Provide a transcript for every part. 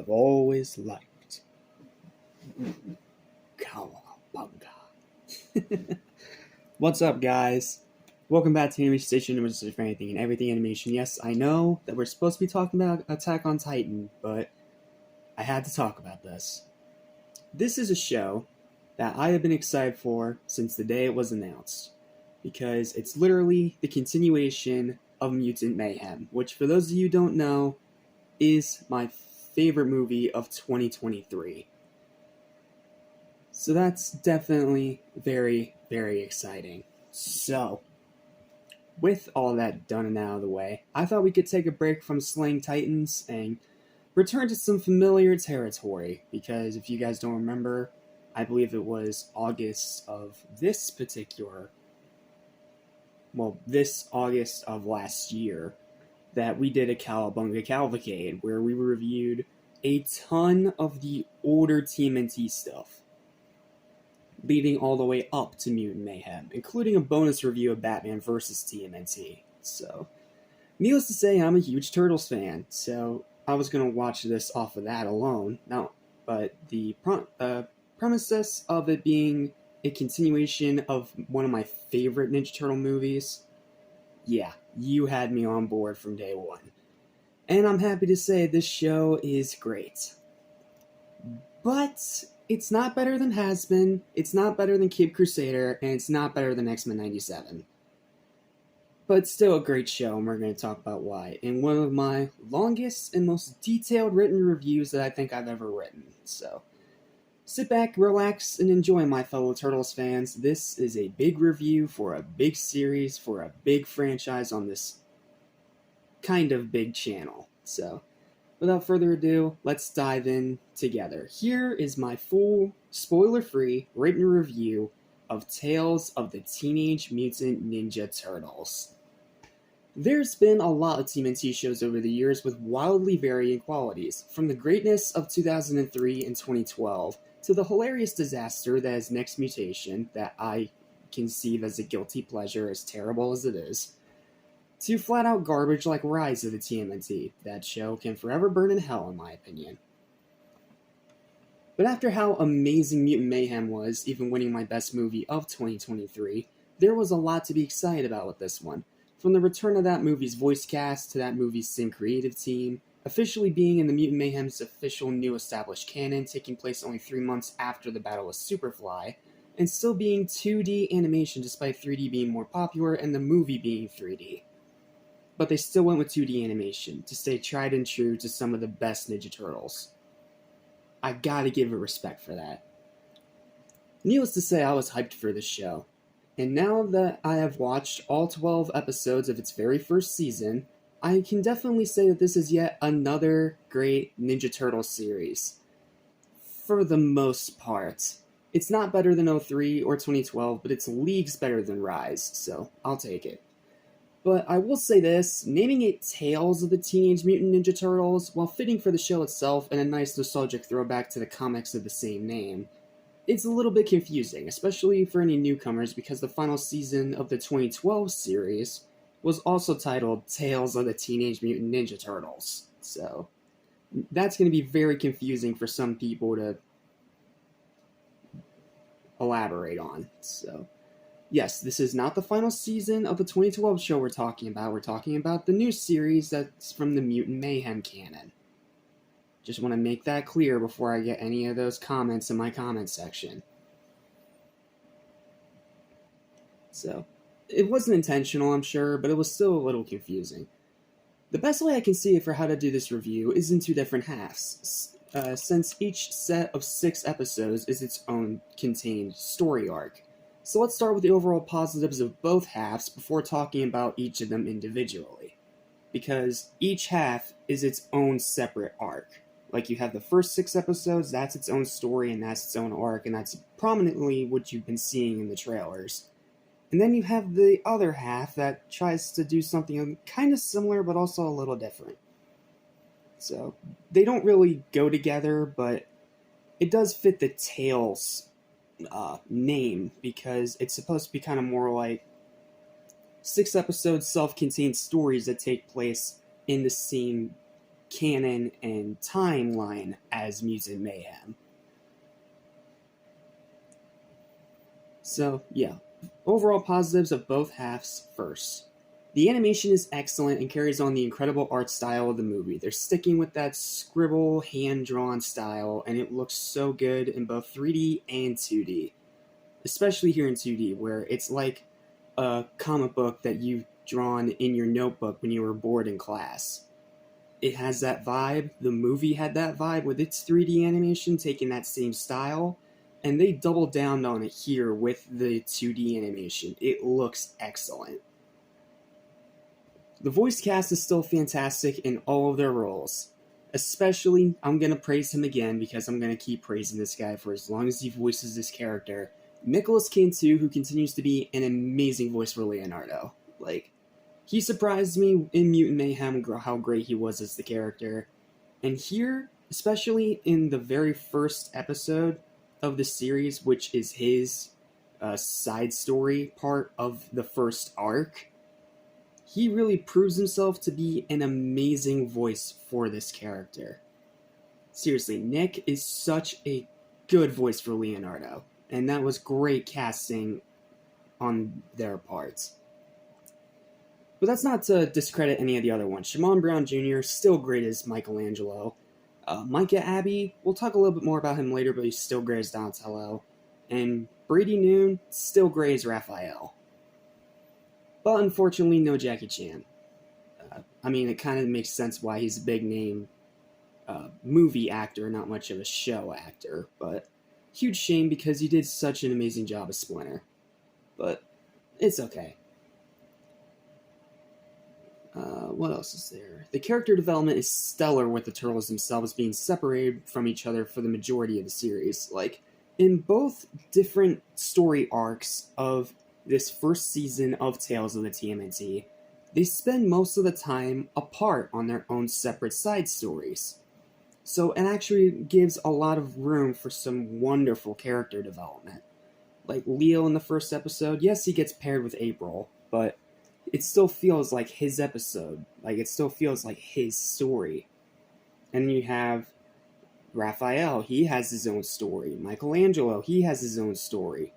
I've always liked. Cowabunga. What's up, guys? Welcome back to Animation Station, which is for anything and everything animation. Yes, I know that we're supposed to be talking about Attack on Titan, but I had to talk about this. This is a show that I have been excited for since the day it was announced, because it's literally the continuation of Mutant Mayhem, which, for those of you who don't know, is my favorite movie of 2023. So that's definitely very, very exciting. So, with all that done and out of the way, I thought we could take a break from slaying titans and return to some familiar territory, because if you guys don't remember, I believe it was August of this August of last year, that we did a Cowabunga Cavalcade, where we reviewed a ton of the older TMNT stuff, leading all the way up to Mutant Mayhem, including a bonus review of Batman vs. TMNT. So, needless to say, I'm a huge Turtles fan, so I was going to watch this off of that alone. No, but the premises of it being a continuation of one of my favorite Ninja Turtle movies, yeah, you had me on board from day one. And I'm happy to say this show is great. But it's not better than Has Been, it's not better than Kid Crusader, and it's not better than X-Men 97. But it's still a great show, and we're going to talk about why, in one of my longest and most detailed written reviews that I think I've ever written. So, sit back, relax, and enjoy, my fellow Turtles fans. This is a big review for a big series, for a big franchise on this kind of big channel. So, without further ado, let's dive in together. Here is my full, spoiler-free, written review of Tales of the Teenage Mutant Ninja Turtles. There's been a lot of TMNT shows over the years with wildly varying qualities, from the greatness of 2003 and 2012 to the hilarious disaster that is Next Mutation, that I conceive as a guilty pleasure, as terrible as it is, to flat-out garbage like Rise of the TMNT. That show can forever burn in hell, in my opinion. But after how amazing Mutant Mayhem was, even winning my best movie of 2023, there was a lot to be excited about with this one. From the return of that movie's voice cast to that movie's sync creative team, officially being in the Mutant Mayhem's official new established canon, taking place only 3 months after the Battle of Superfly, and still being 2D animation despite 3D being more popular and the movie being 3D. But they still went with 2D animation to stay tried and true to some of the best Ninja Turtles. I gotta give it respect for that. Needless to say, I was hyped for this show. And now that I have watched all 12 episodes of its very first season, I can definitely say that this is yet another great Ninja Turtles series. For the most part. It's not better than 03 or 2012, but it's leagues better than Rise, so I'll take it. But I will say this, naming it Tales of the Teenage Mutant Ninja Turtles, while fitting for the show itself and a nice nostalgic throwback to the comics of the same name, it's a little bit confusing, especially for any newcomers, because the final season of the 2012 series was also titled Tales of the Teenage Mutant Ninja Turtles. So, that's going to be very confusing for some people to elaborate on. So, yes, this is not the final season of the 2012 show we're talking about. We're talking about the new series that's from the Mutant Mayhem canon. Just want to make that clear before I get any of those comments in my comment section. So, it wasn't intentional, I'm sure, but it was still a little confusing. The best way I can see for how to do this review is in two different halves, since each set of 6 episodes is its own contained story arc. So let's start with the overall positives of both halves before talking about each of them individually. Because each half is its own separate arc. Like, you have the first 6 episodes, that's its own story and that's its own arc, and that's prominently what you've been seeing in the trailers. And then you have the other half that tries to do something kind of similar, but also a little different. So, they don't really go together, but it does fit the Tales name, because it's supposed to be kind of more like 6 episode self-contained stories that take place in the same canon and timeline as Mutant Mayhem. So, yeah. Overall positives of both halves first. The animation is excellent and carries on the incredible art style of the movie. They're sticking with that scribble, hand-drawn style, and it looks so good in both 3D and 2D. Especially here in 2D, where it's like a comic book that you've drawn in your notebook when you were bored in class. It has that vibe. The movie had that vibe with its 3D animation, taking that same style, and they doubled down on it here with the 2D animation. It looks excellent. The voice cast is still fantastic in all of their roles. Especially, I'm going to praise him again because I'm going to keep praising this guy for as long as he voices this character. Nicolas Cantu, who continues to be an amazing voice for Leonardo. Like, he surprised me in Mutant Mayhem how great he was as the character. And here, especially in the very first episode of the series, which is his side story part of the first arc, he really proves himself to be an amazing voice for this character. Seriously, Nick is such a good voice for Leonardo, and that was great casting on their parts. But that's not to discredit any of the other ones. Shimon Brown Jr., still great as Michelangelo. Micah Abbey, we'll talk a little bit more about him later, but he's still great as Donatello. And Brady Noon, still great as Raphael. But unfortunately, no Jackie Chan. I mean, it kind of makes sense why he's a big name movie actor, not much of a show actor. But huge shame because he did such an amazing job as Splinter. But it's okay. What else is there? The character development is stellar with the Turtles themselves being separated from each other for the majority of the series. Like, in both different story arcs of this first season of Tales of the TMNT, they spend most of the time apart on their own separate side stories. So it actually gives a lot of room for some wonderful character development. Like Leo in the first episode, yes, he gets paired with April, but it still feels like his episode. Like, it still feels like his story. And then you have Raphael, he has his own story. Michelangelo, he has his own story.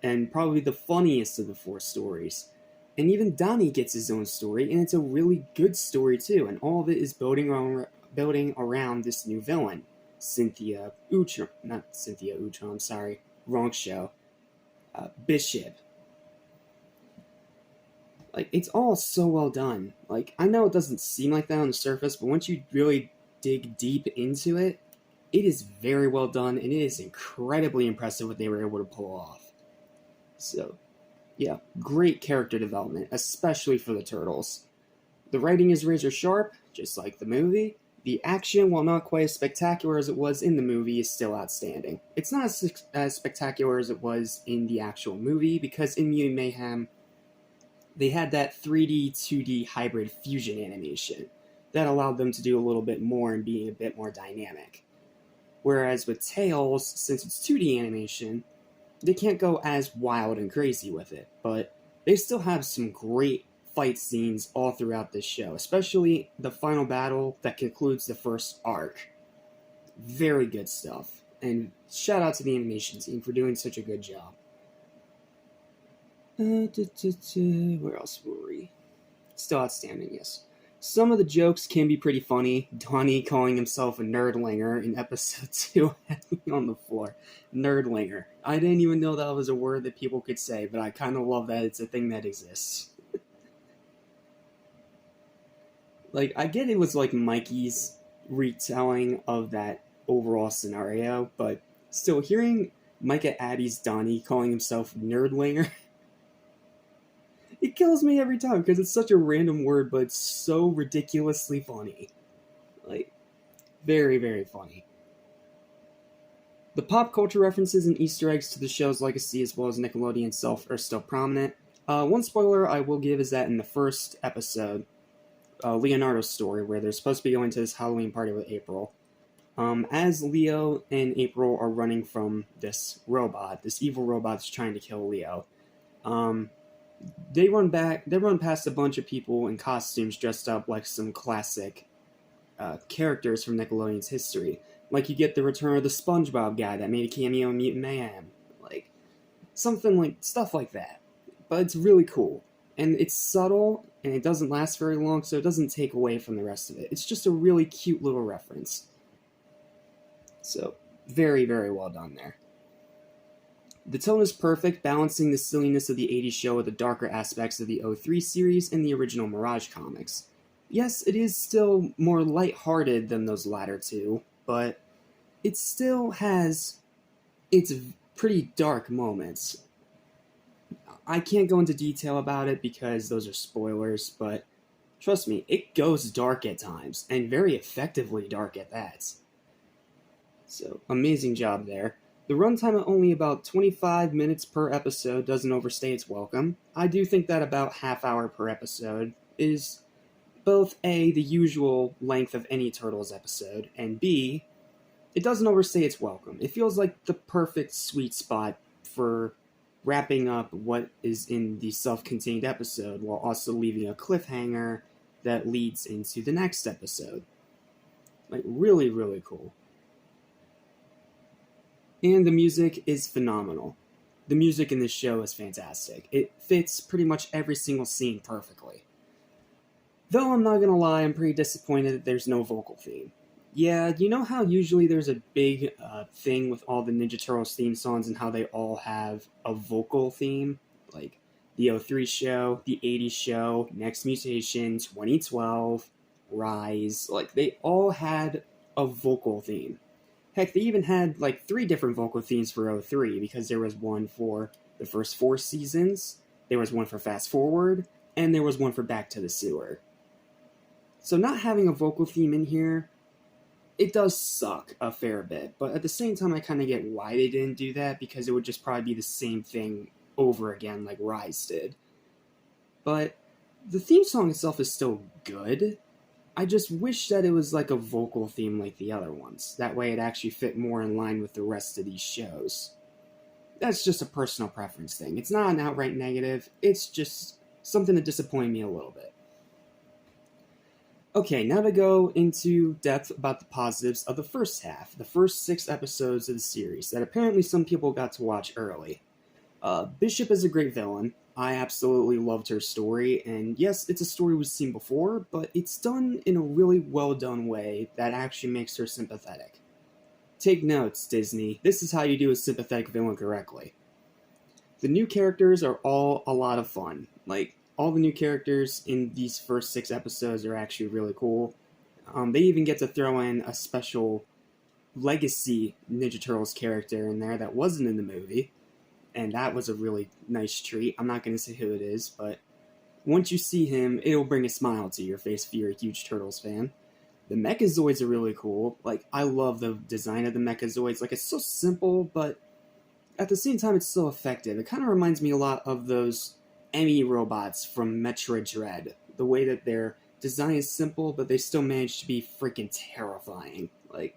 And probably the funniest of the four stories. And even Donnie gets his own story, and it's a really good story too. And all of it is building around this new villain, Cynthia Utrom. Not Cynthia Utrom, sorry. Wrong show. Bishop. Like, it's all so well done. Like, I know it doesn't seem like that on the surface, but once you really dig deep into it, it is very well done, and it is incredibly impressive what they were able to pull off. So, yeah, great character development, especially for the Turtles. The writing is razor sharp, just like the movie. The action, while not quite as spectacular as it was in the movie, is still outstanding. It's not as spectacular as it was in the actual movie, because in Mutant Mayhem, they had that 3D, 2D hybrid fusion animation that allowed them to do a little bit more and being a bit more dynamic. Whereas with Tails, since it's 2D animation, they can't go as wild and crazy with it, but they still have some great fight scenes all throughout this show, especially the final battle that concludes the first arc. Very good stuff, and shout out to the animation team for doing such a good job. Where else were we? Still outstanding, yes. Some of the jokes can be pretty funny. Donnie calling himself a nerdlinger in episode 2 had me on the floor. Nerdlinger. I didn't even know that was a word that people could say, but I kind of love that it's a thing that exists. Like, I get it was like Mikey's retelling of that overall scenario, but still hearing Micah Abbey's Donnie calling himself nerdlinger, it kills me every time because it's such a random word, but it's so ridiculously funny. Like, very, very funny. The pop culture references and Easter eggs to the show's legacy as well as Nickelodeon itself are still prominent. One spoiler I will give is that in the first episode, Leonardo's story, where they're supposed to be going to this Halloween party with April, as Leo and April are running from this robot, this evil robot that's trying to kill Leo, they run past a bunch of people in costumes dressed up like some classic characters from Nickelodeon's history. Like, you get the return of the SpongeBob guy that made a cameo in Mutant Mayhem. Like, stuff like that. But it's really cool. And it's subtle, and it doesn't last very long, so it doesn't take away from the rest of it. It's just a really cute little reference. So, very, very well done there. The tone is perfect, balancing the silliness of the 80s show with the darker aspects of the 03 series and the original Mirage comics. Yes, it is still more lighthearted than those latter two, but it still has its pretty dark moments. I can't go into detail about it because those are spoilers, but trust me, it goes dark at times, and very effectively dark at that. So, amazing job there. The runtime of only about 25 minutes per episode doesn't overstay its welcome. I do think that about half hour per episode is both A, the usual length of any Turtles episode, and B, it doesn't overstay its welcome. It feels like the perfect sweet spot for wrapping up what is in the self-contained episode while also leaving a cliffhanger that leads into the next episode. Like, really, really cool. And the music is phenomenal. The music in this show is fantastic. It fits pretty much every single scene perfectly. Though I'm not gonna lie, I'm pretty disappointed that there's no vocal theme. Yeah, you know how usually there's a big thing with all the Ninja Turtles theme songs and how they all have a vocal theme? Like the 03 show, the 80s show, Next Mutation, 2012, Rise. Like, they all had a vocal theme. Heck, they even had like 3 different vocal themes for 03 because there was one for the first 4 seasons, there was one for Fast Forward, and there was one for Back to the Sewer. So not having a vocal theme in here, it does suck a fair bit, but at the same time I kind of get why they didn't do that, because it would just probably be the same thing over again like Rise did. But the theme song itself is still good. I just wish that it was like a vocal theme like the other ones. That way it actually fit more in line with the rest of these shows. That's just a personal preference thing. It's not an outright negative, it's just something that disappointed me a little bit. Okay, now to go into depth about the positives of the first half, the first 6 episodes of the series, that apparently some people got to watch early. Bishop is a great villain. I absolutely loved her story, and yes, it's a story we've seen before, but it's done in a really well done way that actually makes her sympathetic. Take notes, Disney. This is how you do a sympathetic villain correctly. The new characters are all a lot of fun. Like, all the new characters in these first 6 episodes are actually really cool. They even get to throw in a special legacy Ninja Turtles character in there that wasn't in the movie. And that was a really nice treat. I'm not going to say who it is, but once you see him, it'll bring a smile to your face if you're a huge Turtles fan. The Mechazoids are really cool. Like, I love the design of the Mechazoids. Like, it's so simple, but at the same time, it's so effective. It kind of reminds me a lot of those Emmy robots from Metroid Dread. The way that their design is simple, but they still manage to be freaking terrifying. Like,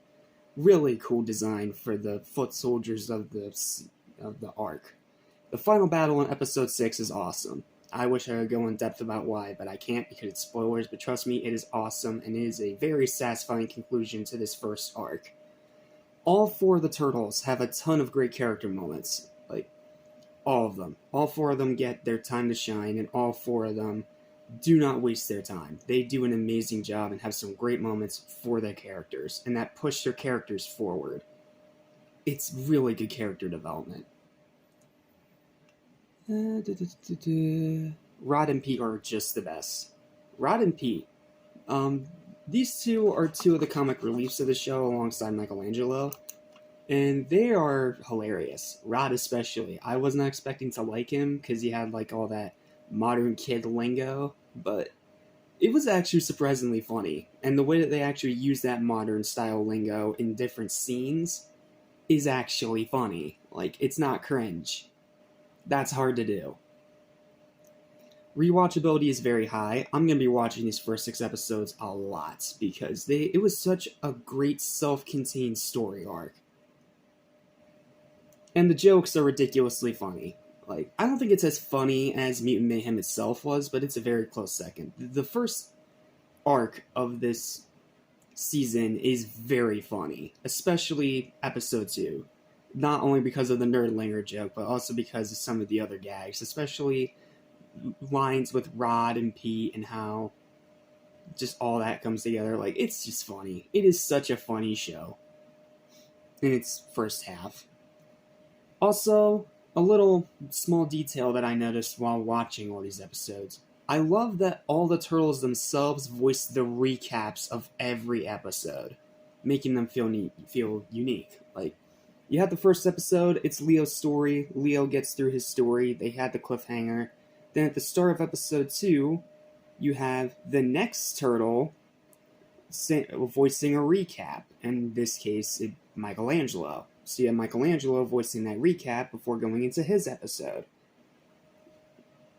really cool design for the foot soldiers of the arc. The final battle in episode 6 is awesome. I wish I could go in depth about why, but I can't because it's spoilers, but trust me, it is awesome, and it is a very satisfying conclusion to this first arc. All 4 of the Turtles have a ton of great character moments. Like, all of them. All 4 of them get their time to shine, and all 4 of them do not waste their time. They do an amazing job and have some great moments for their characters, and that push their characters forward. It's really good character development. Rod and Pete are just the best. Rod and Pete. These two are 2 of the comic reliefs of the show alongside Michelangelo. And they are hilarious. Rod especially. I was not expecting to like him because he had like all that modern kid lingo. But it was actually surprisingly funny. And the way that they actually use that modern style lingo in different scenes is actually funny. Like, it's not cringe. That's hard to do. Rewatchability is very high. I'm going to be watching these first 6 episodes a lot because it was such a great self-contained story arc. And the jokes are ridiculously funny. Like, I don't think it's as funny as Mutant Mayhem itself was, but it's a very close second. The first arc of this season is very funny, especially episode 2. Not only because of the Nerdlinger joke, but also because of some of the other gags, especially lines with Rod and Pete and how just all that comes together. Like, it's just funny. It is such a funny show in its first half. Also, a little small detail that I noticed while watching all these episodes. I love that all the turtles themselves voice the recaps of every episode, making them feel unique. Like, you have the first episode, it's Leo's story. Leo gets through his story. They had the cliffhanger. Then at the start of episode 2, you have the next turtle voicing a recap. In this case, Michelangelo. So you have Michelangelo voicing that recap before going into his episode.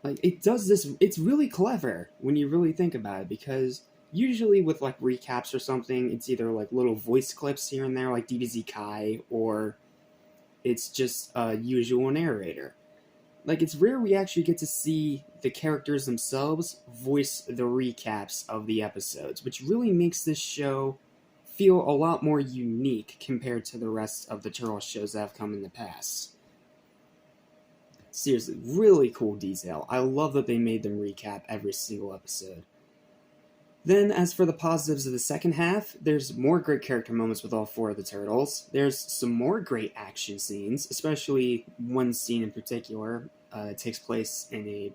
Like, it does this, it's really clever when you really think about it, because usually with like recaps or something, it's either like little voice clips here and there, like DBZ Kai, or it's just a usual narrator. Like, it's rare we actually get to see the characters themselves voice the recaps of the episodes, which really makes this show feel a lot more unique compared to the rest of the Turtle shows that have come in the past. Seriously, really cool detail. I love that they made them recap every single episode. Then, as for the positives of the second half, there's more great character moments with all 4 of the Turtles. There's some more great action scenes, especially one scene in particular. It takes place in a...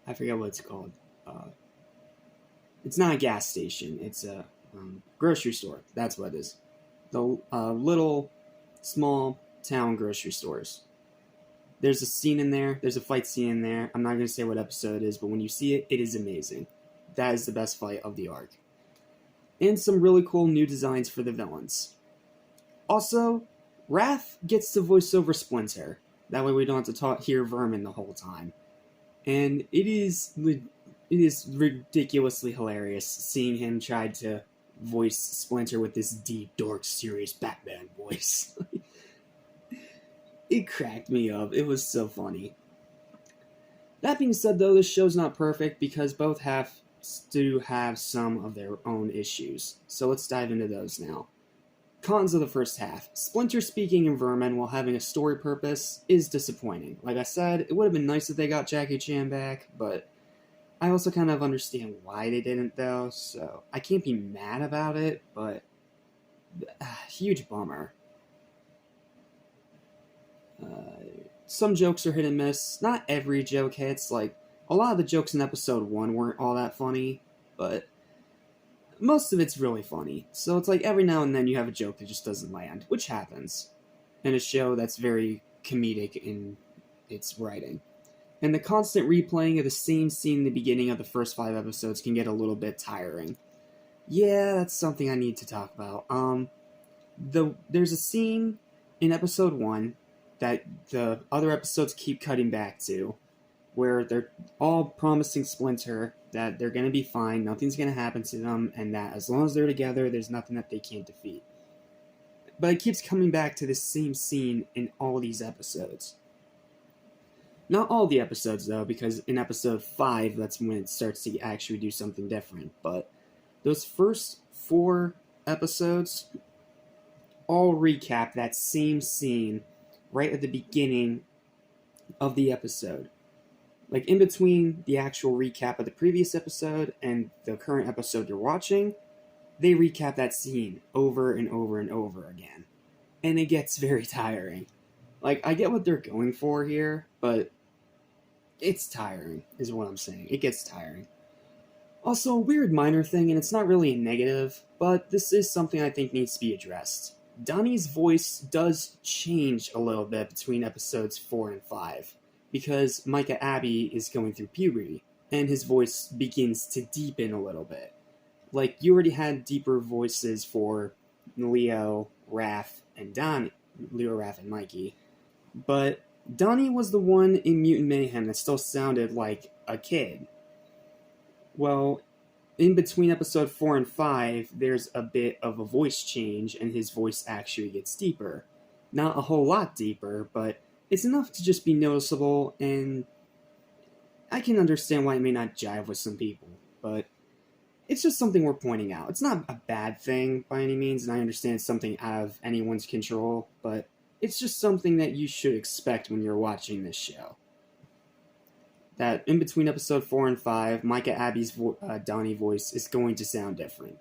I forget what it's called. It's not a gas station. It's a grocery store. That's what it is. The little, small town grocery stores. There's a scene in there. There's a fight scene in there. I'm not going to say what episode it is, but when you see it, it is amazing. That is the best fight of the arc. And some really cool new designs for the villains. Also, Raph gets to voice over Splinter. That way we don't have to hear Vermin the whole time. And it is ridiculously hilarious seeing him try to voice Splinter with this deep, dark, serious Batman voice. It cracked me up. It was so funny. That being said, though, this show's not perfect because both halves do have some of their own issues. So let's dive into those now. Cons of the first half. Splinter speaking in Vermin while having a story purpose is disappointing. Like I said, it would have been nice if they got Jackie Chan back, but I also kind of understand why they didn't, though, so I can't be mad about it, but huge bummer. Some jokes are hit and miss. Not every joke hits. Like, a lot of the jokes in episode 1 weren't all that funny, but most of it's really funny. So it's like every now and then you have a joke that just doesn't land, which happens in a show that's very comedic in its writing. And the constant replaying of the same scene in the beginning of the first 5 episodes can get a little bit tiring. Yeah, that's something I need to talk about. There's a scene in episode 1 that the other episodes keep cutting back to, where they're all promising Splinter that they're going to be fine, nothing's going to happen to them, and that as long as they're together, there's nothing that they can't defeat. But it keeps coming back to this same scene in all these episodes. Not all the episodes, though, because in episode 5, that's when it starts to actually do something different. But those first 4 episodes all recap that same scene right at the beginning of the episode. Like, in between the actual recap of the previous episode and the current episode you're watching, they recap that scene over and over and over again. And it gets very tiring. Like, I get what they're going for here, but it's tiring, is what I'm saying. It gets tiring. Also, a weird minor thing, and it's not really a negative, but this is something I think needs to be addressed. Donnie's voice does change a little bit between episodes 4 and 5, because Micah Abbey is going through puberty, and his voice begins to deepen a little bit. Like, you already had deeper voices for Leo, Raph, and Leo, Raph, and Mikey, but Donnie was the one in Mutant Mayhem that still sounded like a kid. Well, in between episode 4 and 5, there's a bit of a voice change, and his voice actually gets deeper. Not a whole lot deeper, but it's enough to just be noticeable, and I can understand why it may not jive with some people, but it's just something we're pointing out. It's not a bad thing by any means, and I understand it's something out of anyone's control, but it's just something that you should expect when you're watching this show. That in between episode 4 and 5, Micah Abbey's Donnie voice is going to sound different.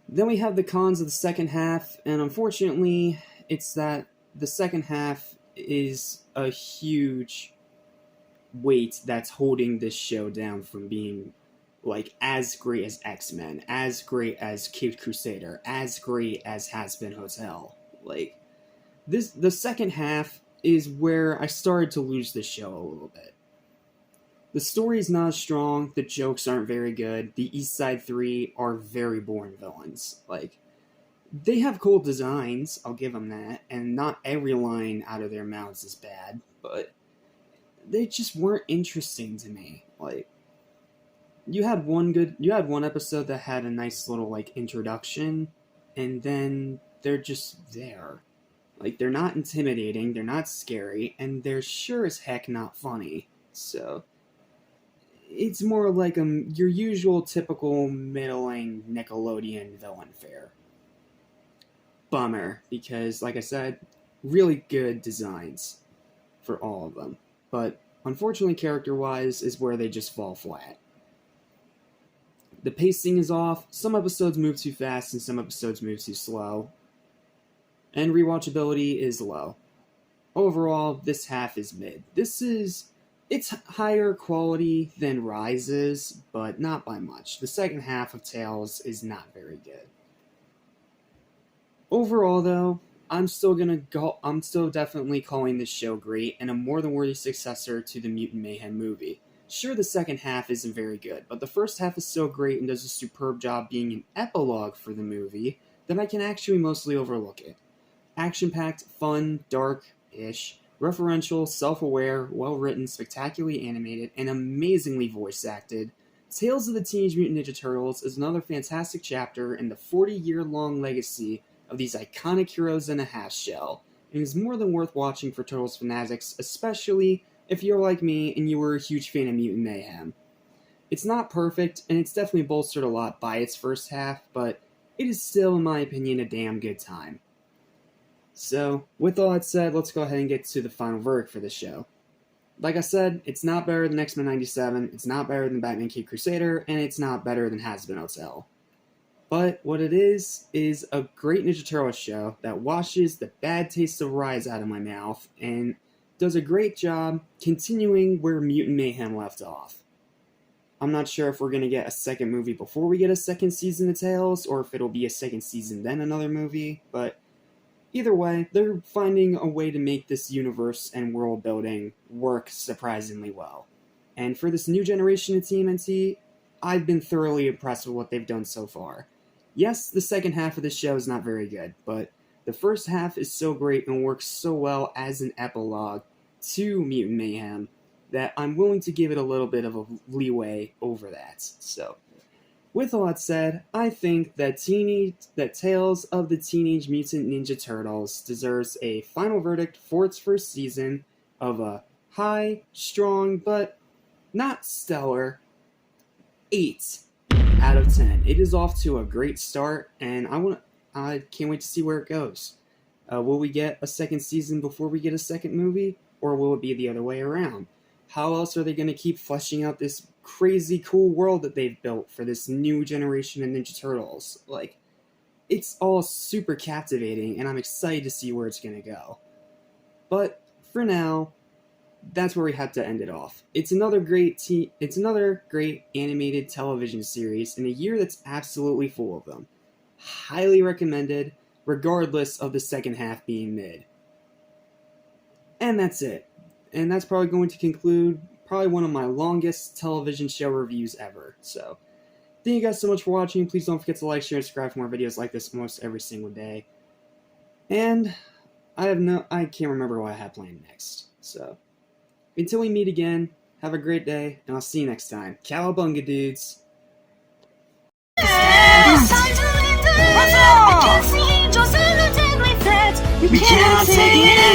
Then we have the cons of the second half, and unfortunately, it's that the second half is a huge weight that's holding this show down from being like as great as X-Men, as great as Caped Crusader, as great as Has-Been Hotel. Like the second half is where I started to lose the show a little bit. The story's not as strong, the jokes aren't very good, the East Side 3 are very boring villains. Like, they have cool designs, I'll give them that, and not every line out of their mouths is bad, but they just weren't interesting to me. Like, you had one episode that had a nice little, like, introduction, and then they're just there. Like, they're not intimidating, they're not scary, and they're sure as heck not funny. So, it's more like your usual typical middling Nickelodeon villain fare. Bummer, because, like I said, really good designs for all of them. But, unfortunately, character-wise, is where they just fall flat. The pacing is off, some episodes move too fast and some episodes move too slow. And rewatchability is low. Overall, this half is mid. It's higher quality than Rises, but not by much. The second half of Tales is not very good. Overall, though, I'm still definitely calling this show great and a more than worthy successor to the Mutant Mayhem movie. Sure, the second half isn't very good, but the first half is so great and does a superb job being an epilogue for the movie that I can actually mostly overlook it. Action-packed, fun, dark-ish, referential, self-aware, well-written, spectacularly animated, and amazingly voice-acted, Tales of the Teenage Mutant Ninja Turtles is another fantastic chapter in the 40-year-long legacy of these iconic heroes in a half-shell, and is more than worth watching for Turtles fanatics, especially if you're like me and you were a huge fan of Mutant Mayhem. It's not perfect, and it's definitely bolstered a lot by its first half, but it is still, in my opinion, a damn good time. So, with all that said, let's go ahead and get to the final verdict for this show. Like I said, it's not better than X-Men 97, it's not better than Batman Caped Crusader, and it's not better than Has-Been Hotel. But what it is a great Ninja Turtles show that washes the bad taste of Rise out of my mouth, and does a great job continuing where Mutant Mayhem left off. I'm not sure if we're going to get a second movie before we get a second season of Tales, or if it'll be a second season then another movie, but either way, they're finding a way to make this universe and world building work surprisingly well. And for this new generation of TMNT, I've been thoroughly impressed with what they've done so far. Yes, the second half of the show is not very good, but the first half is so great and works so well as an epilogue to Mutant Mayhem that I'm willing to give it a little bit of a leeway over that. So, with all that said, I think that Tales of the Teenage Mutant Ninja Turtles deserves a final verdict for its first season of a high, strong, but not stellar 8 out of 10. It is off to a great start, and I can't wait to see where it goes. Will we get a second season before we get a second movie, or will it be the other way around? How else are they going to keep fleshing out this crazy cool world that they've built for this new generation of Ninja Turtles? Like, it's all super captivating, and I'm excited to see where it's going to go. But for now, that's where we have to end it off. It's another great animated television series in a year that's absolutely full of them. Highly recommended, regardless of the second half being mid. And that's it. And that's probably going to conclude one of my longest television show reviews ever. So, thank you guys so much for watching. Please don't forget to like, share, and subscribe for more videos like this almost every single day. And I can't remember what I have planned next. So, until we meet again, have a great day, and I'll see you next time. Cowabunga, dudes! We cannot take it